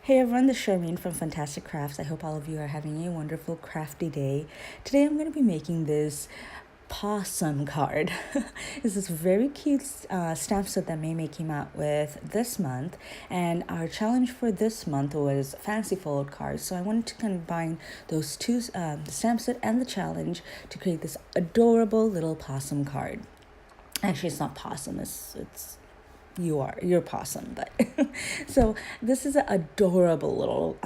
Hey everyone, this is Charmaine from Fantastic Crafts. I hope all of you are having a wonderful crafty day. Today I'm going to be making this Pawsome card. It's this very cute stamp set that Maymay came out with this month, and our challenge for this month was fancy fold cards. So I wanted to combine those two, the stamp set and the challenge, to create this adorable little possum card. Actually, it's not possum, it's you're possum, but so this is an adorable little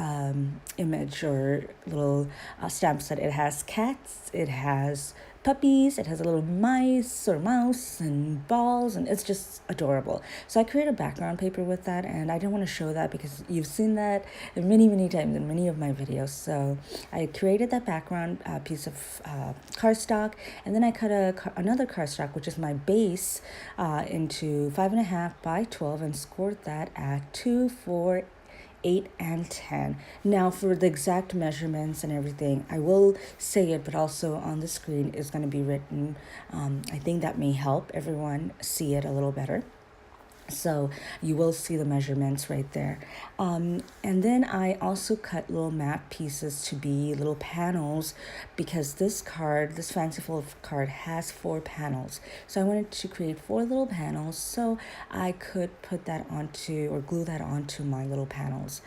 image or little stamp set. It has cats, it has puppies, it has a little mice or mouse and balls, and it's just adorable. So I created a background paper with that, and I didn't want to show that because you've seen that many times in many of my videos. So I created that background piece of cardstock, and then I cut another cardstock, which is my base, into 5.5 by 12 and scored that at 2, 4, 8, and 10. Now for the exact measurements and everything, I will say it, but also on the screen is going to be written. I think that may help everyone see it a little better. So you will see the measurements right there. And then I also cut little mat pieces to be little panels, because this fanciful card has 4 panels. So I wanted to create 4 little panels so I could put that onto, or glue that onto my little panels.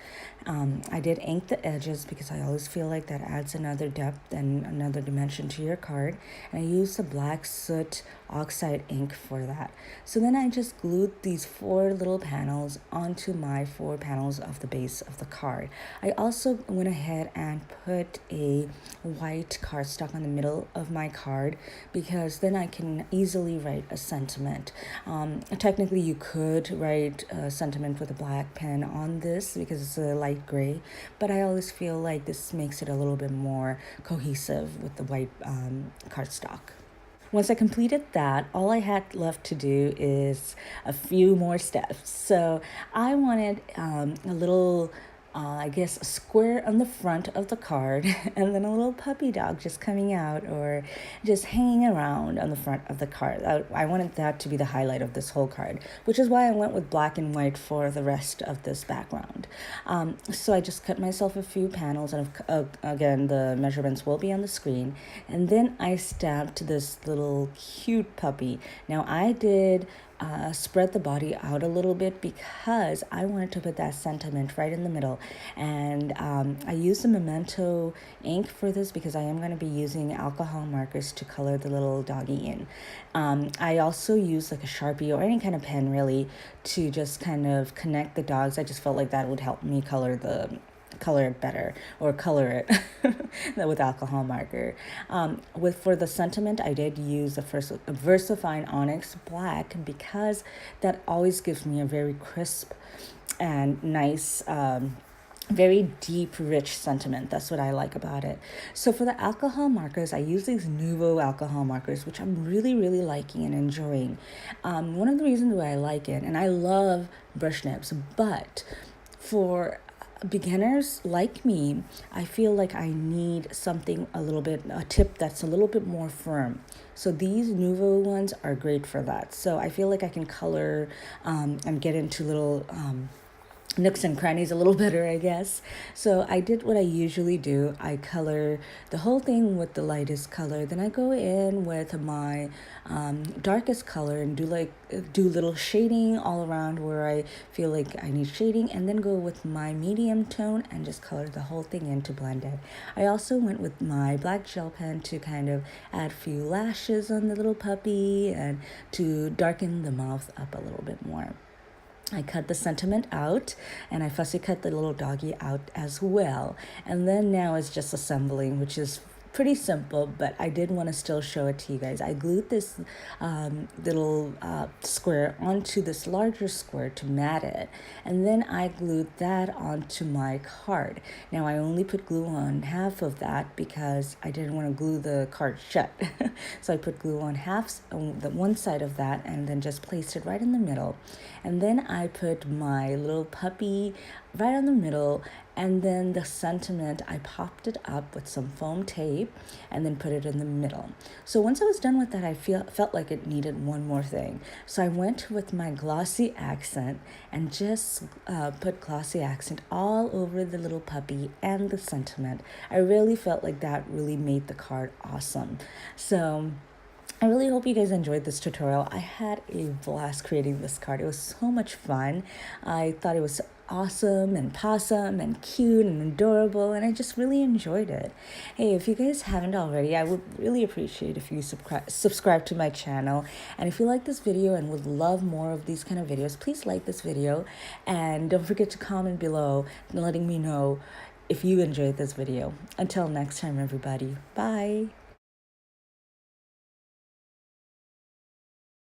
I did ink the edges because I always feel like that adds another depth and another dimension to your card. And I used the black soot oxide ink for that. So then I just glued these 4 little panels onto my 4 panels of the base of the card. I also went ahead and put a white cardstock on the middle of my card, because then I can easily write a sentiment. Technically you could write a sentiment with a black pen on this because it's a light gray, but I always feel like this makes it a little bit more cohesive with the white cardstock. Once I completed that, all I had left to do is a few more steps. So I wanted a little, I guess, a square on the front of the card, and then a little puppy dog just coming out or just hanging around on the front of the card. I wanted that to be the highlight of this whole card, which is why I went with black and white for the rest of this background. So I just cut myself a few panels, and again, the measurements will be on the screen. And then I stamped this little cute puppy. Now I did spread the body out a little bit because I wanted to put that sentiment right in the middle. And I used the Memento ink for this because I am going to be using alcohol markers to color the little doggy in. I also used like a Sharpie or any kind of pen really to just kind of connect the dogs. I just felt like that would help me color it better, or color it with alcohol marker. For the sentiment, I did use the VersaFine Onyx Black because that always gives me a very crisp and nice, very deep, rich sentiment. That's what I like about it. So for the alcohol markers, I use these Nuvo alcohol markers, which I'm really liking and enjoying. One of the reasons why I like it, and I love brush nibs, but for beginners like me, I feel like I need a tip that's a little bit more firm. So these Nuvo ones are great for that. So I feel like I can color and get into little nooks and crannies a little better, I guess. So I did what I usually do. I color the whole thing with the lightest color. Then I go in with my darkest color and do little shading all around where I feel like I need shading, and then go with my medium tone and just color the whole thing in to blend it. I also went with my black gel pen to kind of add a few lashes on the little puppy and to darken the mouth up a little bit more. I cut the sentiment out, and I fussy cut the little doggy out as well. And then now it's just assembling, which is pretty simple, but I did want to still show it to you guys. I glued this little square onto this larger square to mat it, and then I glued that onto my card. Now I only put glue on half of that because I didn't want to glue the card shut. So I put glue on the one side of that, and then just placed it right in the middle. And then I put my little puppy right on the middle, and then the sentiment, I popped it up with some foam tape and then put it in the middle. So once I was done with that, I felt like it needed one more thing. So I went with my glossy accent and just put glossy accent all over the little puppy and the sentiment. I really felt like that really made the card awesome. So I really hope you guys enjoyed this tutorial. I had a blast creating this card. It was so much fun. I thought it was awesome and possum and cute and adorable, and I just really enjoyed it. Hey, if you guys haven't already, I would really appreciate if you subscribe to my channel. And if you like this video and would love more of these kind of videos, please like this video and don't forget to comment below letting me know if you enjoyed this video. Until next time, everybody. Bye.